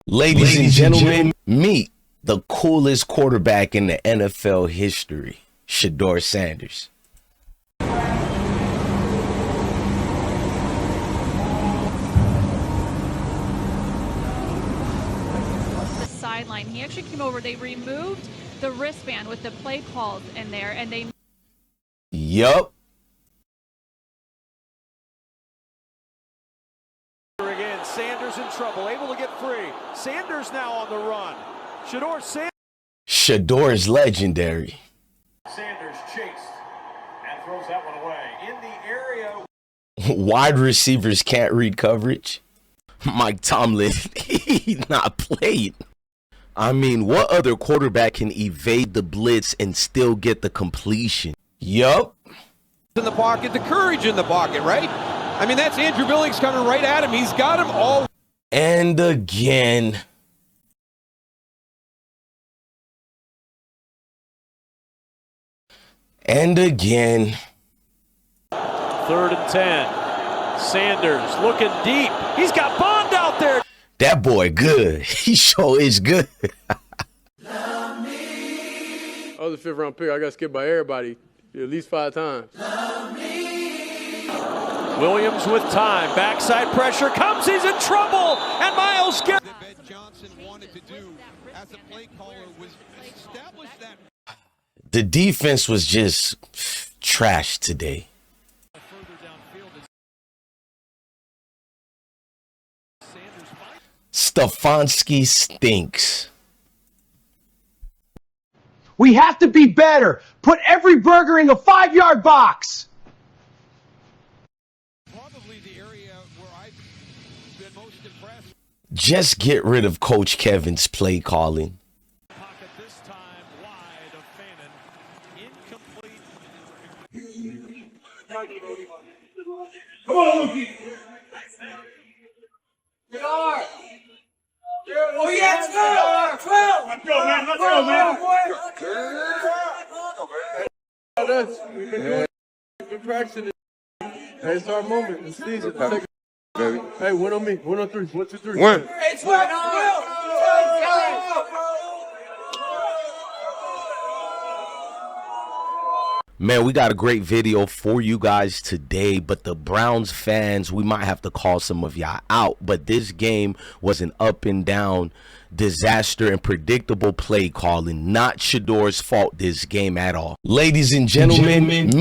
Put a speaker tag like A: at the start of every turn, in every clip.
A: Ladies and gentlemen, meet the coolest quarterback in the NFL history, Shedeur Sanders.
B: The sideline. He actually came over. They removed the wristband with the play calls in there, and they.
A: Yup.
C: Again, Sanders in trouble, able to get free. Sanders now on the run. Shedeur Sanders.
A: Shedeur is legendary.
C: Sanders chased and throws that one away. In the area.
A: Wide receivers can't read coverage. Mike Tomlin, he's not played. I mean, what other quarterback can evade the blitz and still get the completion? Yup.
D: In the pocket, the courage in the pocket, right? I mean, that's Andrew Billings coming right at him. He's got him all.
A: And again. And again.
C: 3rd and 10. Sanders looking deep. He's got Bond out there.
A: That boy good. He sure is good.
E: I was a 5th round pick. I got skipped by everybody at least 5 times.
C: Williams with time. Backside pressure comes. He's in trouble. And Miles Garrett.
D: Johnson wanted to do as a play caller was establish that.
A: The defense was just trash today. Stefanski stinks.
F: We have to be better. Put every burger in a 5-yard box.
D: Probably the area where I've been most impressed.
A: Just get rid of Coach Kevin's play calling.
C: Pocket this time wide of Fannin. Incomplete.
F: Come on, Luki. Shedeur. Oh, yeah, 12. Let's go, man. Let's go, man.
E: We've been practicing it. Hey, it's our moment. It's season. Baby. Hey, 1 on me. 1 on 3. 1, 2, 3. 1.
F: Hey, 12.
A: Man, we got a great video for you guys today, but the Browns fans, we might have to call some of y'all out, but this game was an up and down disaster and predictable play calling. Not Shedeur's fault this game at all. Ladies and gentlemen,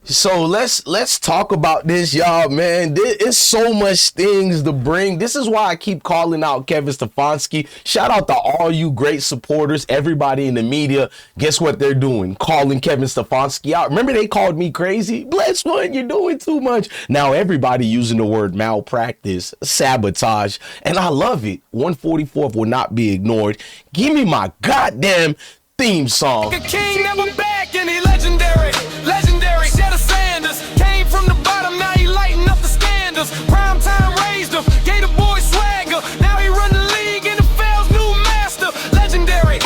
A: So let's talk about this, y'all, man. It's so much things to bring. This is why I keep calling out Kevin Stefanski. Shout out to all you great supporters, everybody in the media. Guess what they're doing? Calling Kevin Stefanski out. Remember they called me crazy? Bless one, you're doing too much. Now everybody using the word malpractice, sabotage, and I love it. 144th will not be ignored. Give me my goddamn theme song.
G: A king never back, and he legendary. Shedeur Sanders came from the bottom, now he lighting up the scandals. Prime time raised him, gave the boy swagger. Now he run the league and the Fells new master. Legendary,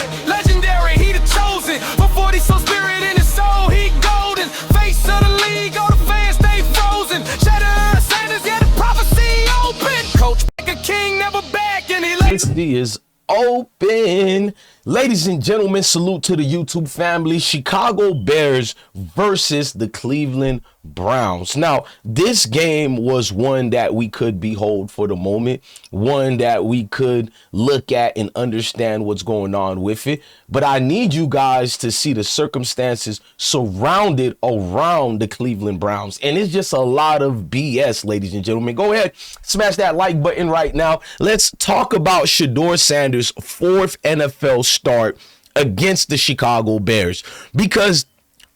G: he the chosen. Before he saw spirit in his soul, he golden. Face of the league, all the fans stay frozen. Shedeur Sanders, yeah, the prophecy open. Coach like a king never back, and he
A: Prophecy is open. Ladies and gentlemen, salute to the YouTube family. Chicago Bears versus the Cleveland Browns. Now, this game was one that we could behold for the moment, one that we could look at and understand what's going on with it. But I need you guys to see the circumstances surrounded around the Cleveland Browns. And it's just a lot of BS, ladies and gentlemen. Go ahead, smash that like button right now. Let's talk about Shedeur Sanders' 4th NFL start against the Chicago Bears, because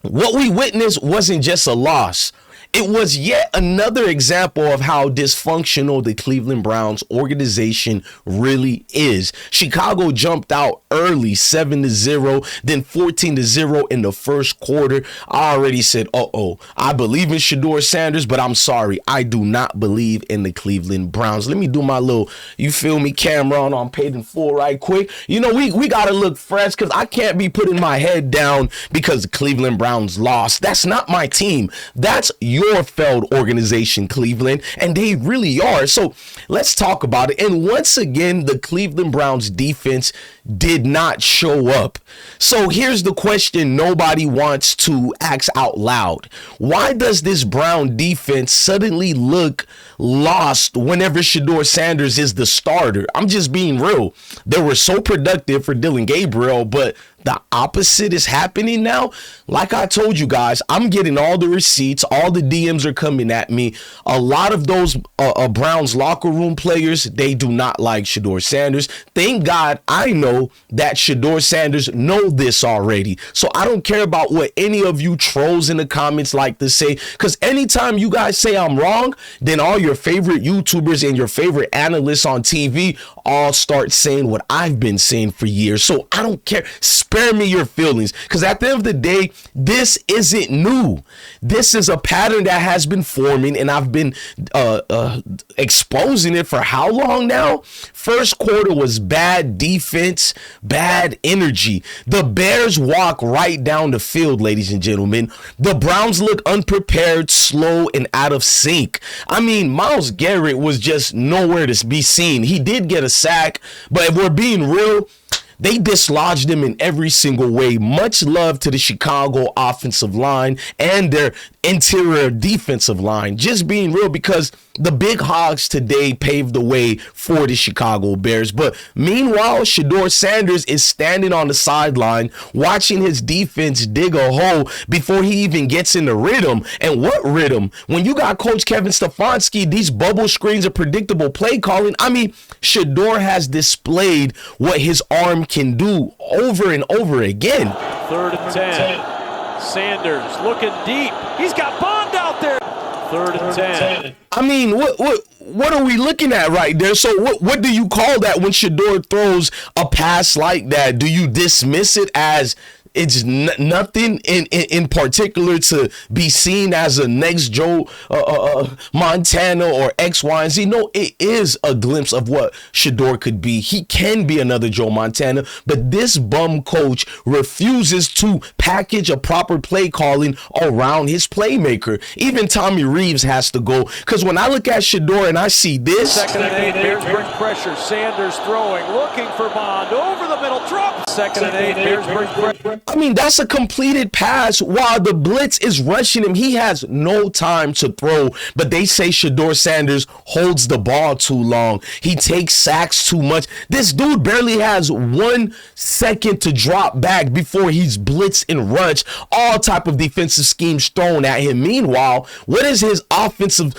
A: what we witnessed wasn't just a loss. It was yet another example of how dysfunctional the Cleveland Browns organization really is. Chicago jumped out early, 7-0, then 14-0 in the first quarter. I already said, I believe in Shedeur Sanders, but I'm sorry, I do not believe in the Cleveland Browns. Let me do my little, you feel me, camera on paid in full right quick. You know, we got to look fresh, because I can't be putting my head down because the Cleveland Browns lost. That's not my team. That's your your failed organization, Cleveland, and they really are. So let's talk about it. And once again, the Cleveland Browns defense did not show up. So here's the question nobody wants to ask out loud. Why does this Brown defense suddenly look lost whenever Shedeur Sanders is the starter? I'm just being real. They were so productive for Dylan Gabriel, but the opposite is happening now. Like I told you guys, I'm getting all the receipts. All the DMs are coming at me. A lot of those Browns locker room players, they do not like Shedeur Sanders. Thank God I know that Shedeur Sanders know this already. So I don't care about what any of you trolls in the comments like to say, because anytime you guys say I'm wrong, then all your favorite YouTubers and your favorite analysts on TV all start saying what I've been saying for years. So I don't care. Spare me your feelings, because at the end of the day, this isn't new. This is a pattern that has been forming, and I've been exposing it for how long now? First quarter was bad defense, bad energy. The Bears walk right down the field, ladies and gentlemen. The Browns look unprepared, slow, and out of sync. I mean, Myles Garrett was just nowhere to be seen. He did get a sack, but if we're being real, they dislodged him in every single way. Much love to the Chicago offensive line and their interior defensive line. Just being real, because the big hogs today paved the way for the Chicago Bears. But meanwhile, Shedeur Sanders is standing on the sideline watching his defense dig a hole before he even gets in the rhythm. And what rhythm? When you got Coach Kevin Stefanski, these bubble screens are predictable play calling. I mean, Shedeur has displayed what his arm can do over and over again.
C: 3rd and 10. Sanders looking deep. He's got Bond out there. 3rd and 10.
A: I mean, what are we looking at right there? So what do you call that when Shedeur throws a pass like that? Do you dismiss it as it's nothing in particular to be seen as a next Joe Montana or X, Y, and Z? No, it is a glimpse of what Shedeur could be. He can be another Joe Montana, but this bum coach refuses to package a proper play calling around his playmaker. Even Tommy Reeves has to go, because when I look at Shedeur and I see this.
C: 2nd and 8, Bears bring pressure. Sanders throwing, looking for Bond, over the middle, drop. 2nd and 8, Bears bring pressure.
A: I mean, that's a completed pass while the blitz is rushing him. He has no time to throw, but they say Shedeur Sanders holds the ball too long. He takes sacks too much. This dude barely has 1 second to drop back before he's blitzed and rushed. All type of defensive schemes thrown at him. Meanwhile, what is his offensive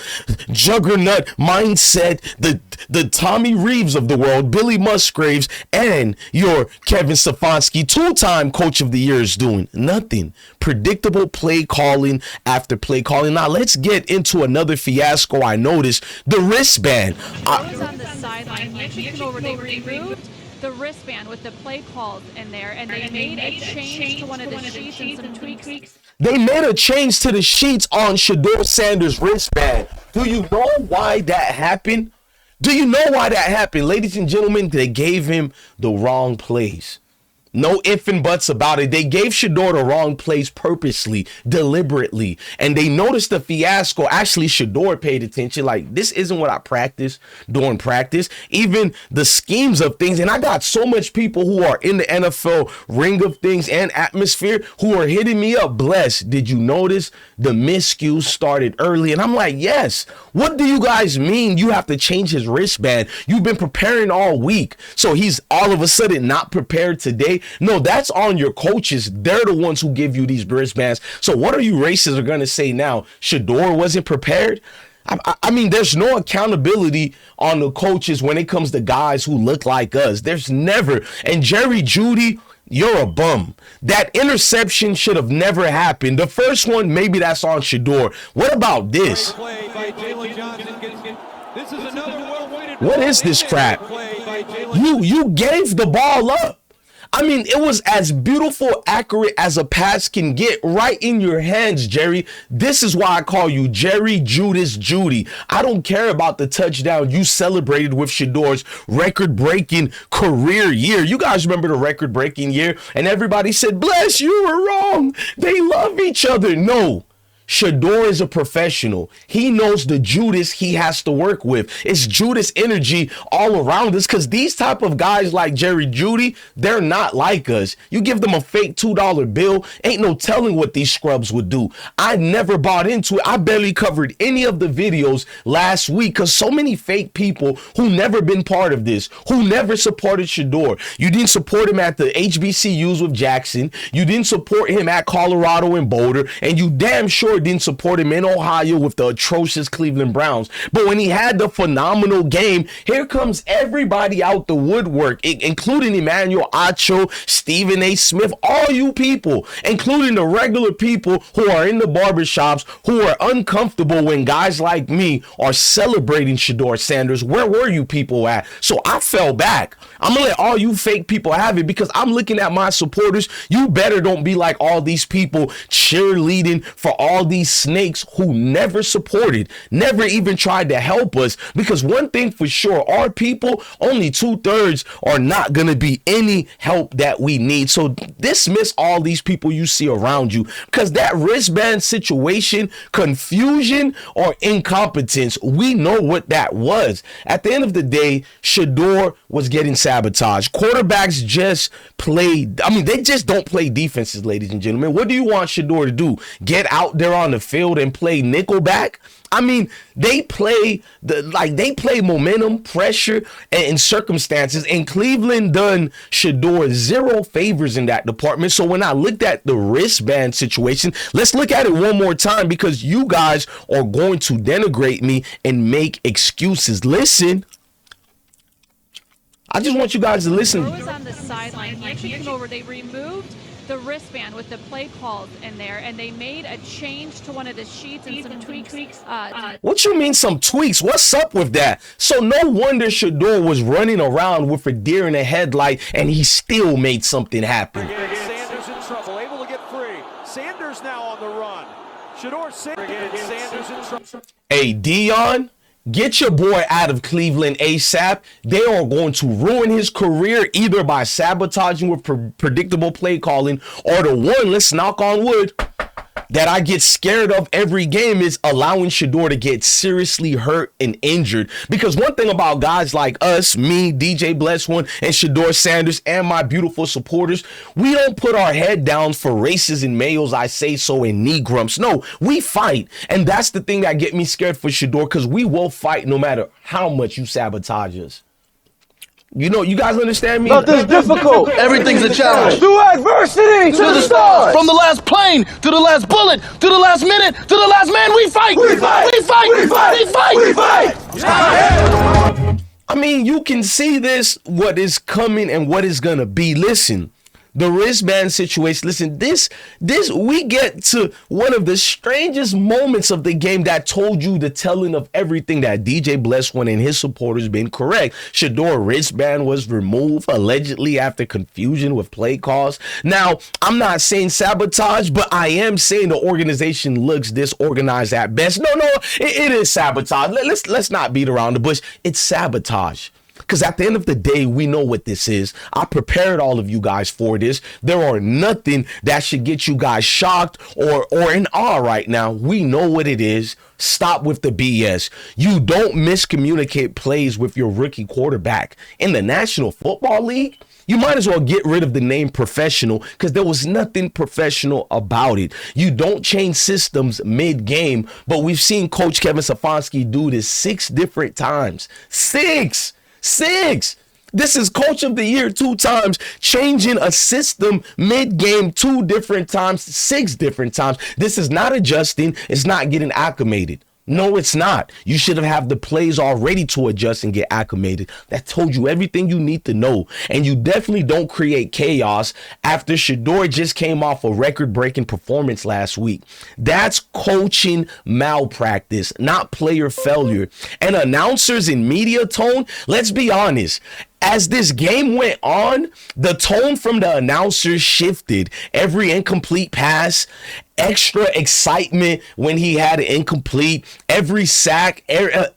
A: juggernaut mindset? The Tommy Reeves of the world, Billy Musgraves, and your Kevin Stefanski, 2-time coach of the year, is doing nothing. Predictable play calling after play calling. Now let's get into another fiasco I noticed. The wristband.
B: I was on the sideline. He actually came over. They removed the wristband with the play calls in there, and they made a change to one of the sheets and some tweaks.
A: They made a change to the sheets on Shedeur Sanders' wristband. Do you know why that happened? Do you know why that happened? Ladies and gentlemen, they gave him the wrong plays. No ifs and buts about it. They gave Shedeur the wrong plays purposely, deliberately, and they noticed the fiasco. Actually, Shedeur paid attention. Like, this isn't what I practice during practice. Even the schemes of things. And I got so much people who are in the NFL ring of things and atmosphere who are hitting me up. Bless, did you notice the miscues started early? And I'm like, yes. What do you guys mean you have to change his wristband? You've been preparing all week. So he's all of a sudden not prepared today. No, that's on your coaches. They're the ones who give you these wristbands. So what are you racists are going to say now? Shedeur wasn't prepared? I mean, there's no accountability on the coaches when it comes to guys who look like us. There's never. And Jerry Jeudy, you're a bum. That interception should have never happened. The first one, maybe that's on Shedeur. What about this? What is this crap? You gave the ball up. I mean, it was as beautiful, accurate as a pass can get, right in your hands, Jerry. This is why I call you Jerry Judas Judy. I don't care about the touchdown you celebrated with Shedeur's record-breaking career year. You guys remember the record-breaking year? And everybody said, bless, you were wrong. They love each other. No. Shedeur is a professional. He knows the Judas he has to work with. It's Judas energy all around us because these type of guys like Jerry Jeudy, they're not like us. You give them a fake $2 bill, ain't no telling what these scrubs would do. I never bought into it. I barely covered any of the videos last week because so many fake people who never been part of this, who never supported Shedeur. You didn't support him at the HBCUs with Jackson. You didn't support him at Colorado and Boulder. And you damn sure didn't support him in Ohio with the atrocious Cleveland Browns. But when he had the phenomenal game, here comes everybody out the woodwork, including Emmanuel Acho, Stephen A. Smith, all you people, including the regular people who are in the barbershops, who are uncomfortable when guys like me are celebrating Shedeur Sanders. Where were you people at? So I fell back. I'm gonna let all you fake people have it because I'm looking at my supporters. You better don't be like all these people cheerleading for all these snakes who never supported, never even tried to help us. Because one thing for sure, our people, only 2/3 are not gonna be any help that we need. So dismiss all these people you see around you because that wristband situation, confusion or incompetence, we know what that was. At the end of the day, Shedeur was getting sabotaged. Quarterbacks just play, they just don't play defenses, ladies and gentlemen. What do you want Shedeur to do? Get out there on the field and play nickelback? They play momentum, pressure, and circumstances. And Cleveland done Shedeur zero favors in that department. So when I looked at the wristband situation, let's look at it one more time because you guys are going to denigrate me and make excuses. Listen. I just want you guys to listen.
B: Shedeur was on the sideline. He actually came over. They removed the wristband with the play calls in there, and they made a change to one of the sheets and some tweaks.
A: What you mean some tweaks? What's up with that? So no wonder Shedeur was running around with a deer in a headlight, and he still made something happen.
C: Sanders in trouble, able to get free. Sanders now on the run. Shedeur Sanders in trouble.
A: Hey, Dion, get your boy out of Cleveland ASAP. They are going to ruin his career either by sabotaging with predictable play calling, or the one, let's knock on wood, that I get scared of every game is allowing Shedeur to get seriously hurt and injured. Because one thing about guys like us, me, DJ Bless One, and Shedeur Sanders, and my beautiful supporters, we don't put our head down for races and males, I say so, and knee grumps. No, we fight. And that's the thing that get me scared for Shedeur, because we will fight no matter how much you sabotage us. You know, you guys understand me?
H: Nothing's difficult.
I: Everything's a challenge.
H: Through adversity to the stars.
I: From the last plane to the last bullet to the last minute to the last man, we fight.
H: We fight.
I: We fight.
H: We fight.
I: We fight. We fight.
A: You can see this, what is coming and what is gonna be. Listen, the wristband situation. Listen, this we get to one of the strangest moments of the game that told you the telling of everything that DJ Bless One and his supporters been correct. Shedeur wristband was removed allegedly after confusion with play calls. Now, I'm not saying sabotage, but I am saying the organization looks disorganized at best. No, it is sabotage. Let's not beat around the bush. It's sabotage. Because at the end of the day, we know what this is. I prepared all of you guys for this. There are nothing that should get you guys shocked or in awe right now. We know what it is. Stop with the BS. You don't miscommunicate plays with your rookie quarterback. In the National Football League, you might as well get rid of the name professional because there was nothing professional about it. You don't change systems mid-game, but we've seen Coach Kevin Stefanski do this 6 different times. Six. This is Coach of the Year 2 times, changing a system mid-game 2 different times, 6 different times. This is not adjusting. It's not getting acclimated. No, it's not. You should have the plays already to adjust and get acclimated. That told you everything you need to know. And you definitely don't create chaos after Shedeur just came off a record-breaking performance last week. That's coaching malpractice, not player failure. And announcers in media tone, let's be honest, as this game went on, the tone from the announcers shifted. Every incomplete pass, extra excitement when he had an incomplete, every sack,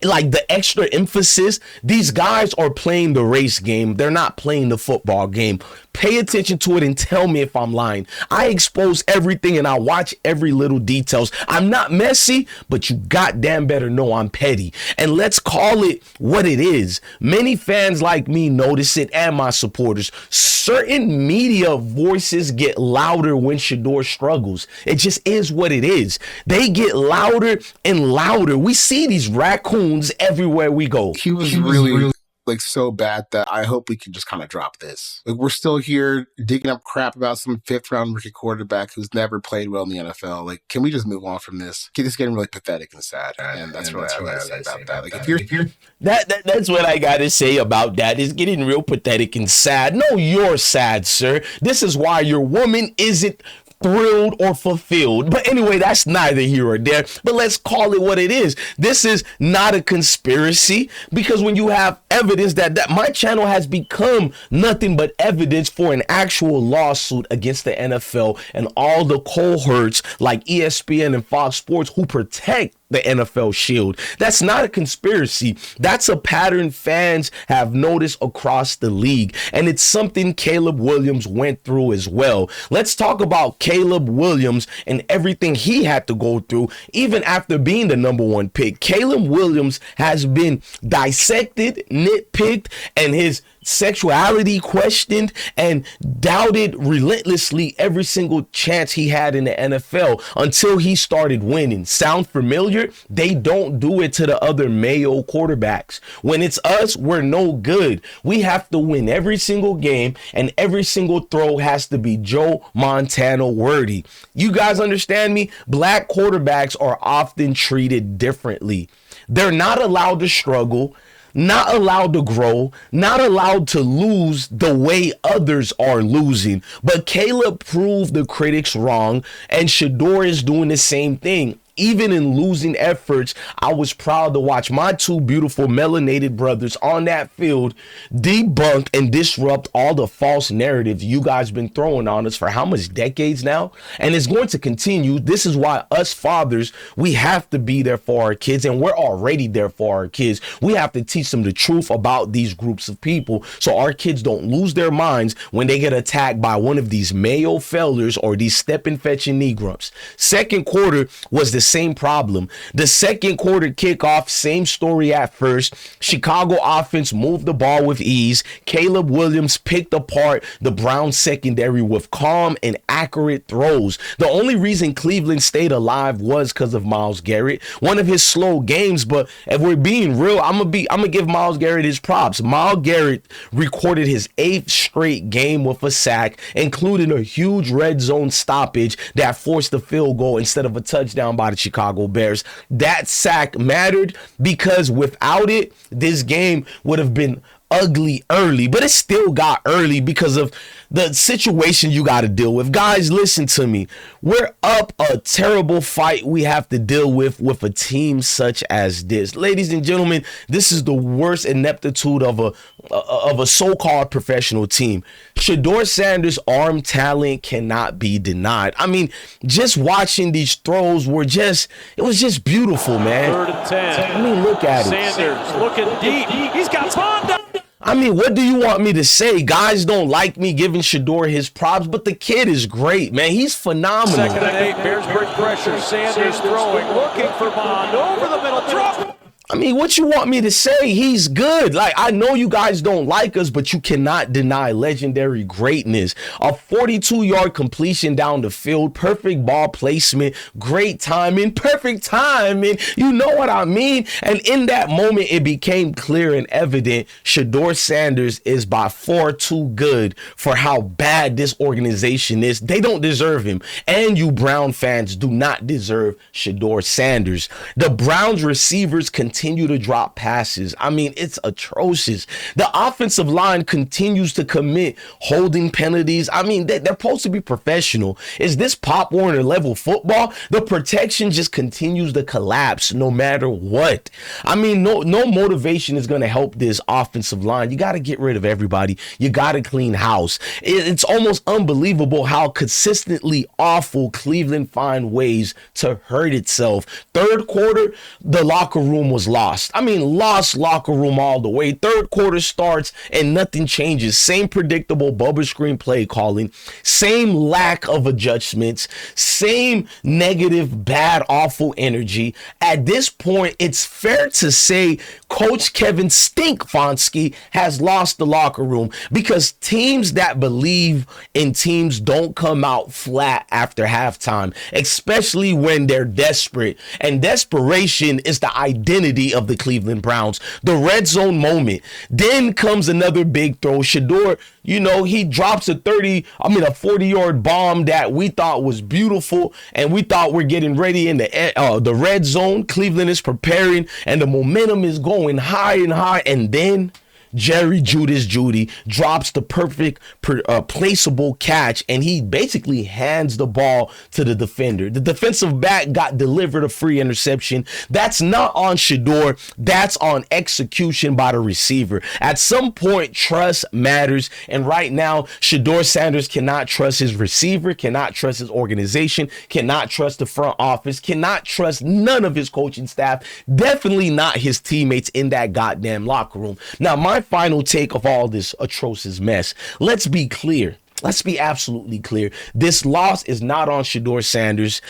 A: like the extra emphasis. These guys are playing the race game. They're not playing the football game. Pay attention to it and tell me if I'm lying. I expose everything and I watch every little details. I'm not messy, but you goddamn better know I'm petty. And let's call it what it is. Many fans like me notice it, and my supporters. Certain media voices get louder when Shedeur struggles. It just is what it is. They get louder and louder. We see these raccoons everywhere we go.
J: He was really like so bad that I hope we can just kind of drop this. Like, we're still here digging up crap about some 5th round rookie quarterback who's never played well in the NFL. Like, can we just move on from this? It's getting really pathetic and sad, and that's what I say about that. Like, if you're
A: that's what I gotta say about that. It's getting real pathetic and sad. No, you're sad, sir. This is why your woman isn't thrilled or fulfilled. But anyway, that's neither here or there. But let's call it what it is. This is not a conspiracy, because when you have evidence that my channel has become nothing but evidence for an actual lawsuit against the NFL and all the cohorts like ESPN and Fox Sports who protect the NFL shield. That's not a conspiracy. That's a pattern fans have noticed across the league. And it's something Caleb Williams went through as well. Let's talk about Caleb Williams and everything he had to go through, even after being the #1 pick. Caleb Williams has been dissected, nitpicked, and his sexuality questioned and doubted relentlessly every single chance he had in the NFL until he started winning. Sound familiar? They don't do it to the other Mayo quarterbacks. When it's us, we're no good. We have to win every single game, and every single throw has to be Joe Montana worthy. You guys understand me? Black quarterbacks are often treated differently. They're not allowed to struggle, not allowed to grow, not allowed to lose the way others are losing. But Caleb proved the critics wrong, and Shedeur is doing the same thing. Even in losing efforts, I was proud to watch my two beautiful melanated brothers on that field debunk and disrupt all the false narratives you guys been throwing on us for how much decades now? And it's going to continue. This is why us fathers, we have to be there for our kids, and we're already there for our kids. We have to teach them the truth about these groups of people so our kids don't lose their minds when they get attacked by one of these Mayo failures or these step-and-fetching Negroes. Second quarter was the same problem. The second quarter kickoff, same story at first. Chicago offense moved the ball with ease. Caleb Williams picked apart the Browns secondary with calm and accurate throws. The only reason Cleveland stayed alive was because of Myles Garrett. One of his slow games, but if we're being real, I'm gonna give Myles Garrett his props. Myles Garrett recorded his 8th straight game with a sack, including a huge red zone stoppage that forced a field goal instead of a touchdown by the Chicago Bears. That sack mattered because without it, this game would have been ugly early, but it still got early because of the situation you got to deal with. Guys, listen to me. We're up a terrible fight we have to deal with a team such as this. Ladies and gentlemen, this is the worst ineptitude of a so-called professional team. Shedeur Sanders' arm talent cannot be denied. I mean, just watching these throws it was just beautiful, man.
C: 3rd and 10.
A: I mean, look at it.
C: Sanders looking deep. He's got Bond up.
A: I mean, what do you want me to say? Guys don't like me giving Shedeur his props, but the kid is great, man. He's phenomenal.
C: 2nd and 8. Bears break pressure. Sanders throwing, looking for Bond. Over the middle. Drop.
A: I mean, what you want me to say? He's good. Like, I know you guys don't like us, but you cannot deny legendary greatness. A 42-yard completion down the field, perfect ball placement, great timing, perfect timing. You know what I mean? And in that moment, it became clear and evident Shedeur Sanders is by far too good for how bad this organization is. They don't deserve him. And you Brown fans do not deserve Shedeur Sanders. The Browns receivers continue to drop passes. I mean, it's atrocious. The offensive line continues to commit holding penalties. I mean, they're supposed to be professional. Is this Pop Warner level football? The protection just continues to collapse no matter what. I mean, no motivation is going to help this offensive line. You got to get rid of everybody. You got to clean house. It's almost unbelievable how consistently awful Cleveland find ways to hurt itself. Third quarter, the locker room was lost. I mean, lost locker room all the way. Third quarter starts and nothing changes. Same predictable bubble screen play calling, same lack of adjustments, same negative, bad, awful energy. At this point, it's fair to say Coach Kevin Stefanski has lost the locker room, because teams that believe in teams don't come out flat after halftime, especially when they're desperate. And desperation is the identity of the Cleveland Browns. The red zone moment. Then comes another big throw. Shedeur, you know, he drops a 40-yard bomb that we thought was beautiful, and we thought we're getting ready in the red zone. Cleveland is preparing, and the momentum is going high and high, and then Jerry Judy drops the perfect placeable catch, and he basically hands the ball to the defender. The defensive back got delivered a free interception. That's not on Shedeur. That's on execution by the receiver. At some point, trust matters, and right now, Shedeur Sanders cannot trust his receiver, cannot trust his organization, cannot trust the front office, cannot trust none of his coaching staff, definitely not his teammates in that goddamn locker room. Now, my final take of all this atrocious mess. Let's be clear. Let's be absolutely clear. This loss is not on Shedeur Sanders.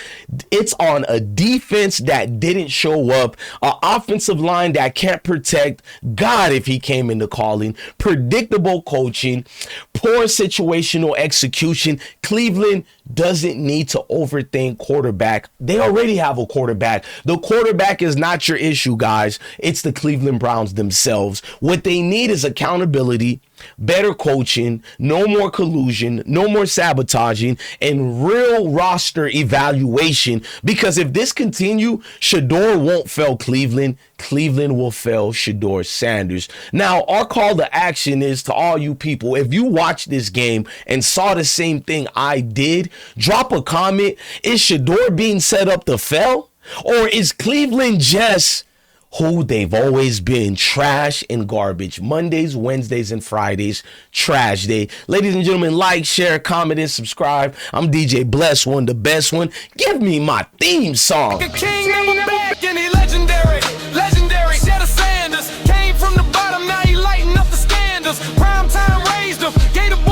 A: It's on a defense that didn't show up, an offensive line that can't protect. God, if he came into calling, predictable coaching, poor situational execution. Cleveland doesn't need to overthink quarterback. They already have a quarterback. The quarterback is not your issue, guys. It's the Cleveland Browns themselves. What they need is accountability, better coaching, no more collusion, no more sabotaging, and real roster evaluation. Because if this continue, Shedeur won't fail Cleveland. Cleveland will fail Shedeur Sanders. Now, our call to action is to all you people. If you watched this game and saw the same thing I did, drop a comment. Is Shedeur being set up to fail? Or is Cleveland just who they've always been? Trash and garbage. Mondays, Wednesdays, and Fridays, trash day. Ladies and gentlemen, like, share, comment, and subscribe. I'm DJ Bless One, the best one. Give me my theme song.
G: A king never back, and he legendary. Shedeur Sanders came from the bottom, now he lighting up the scandals. Prime time raised him, gave the boy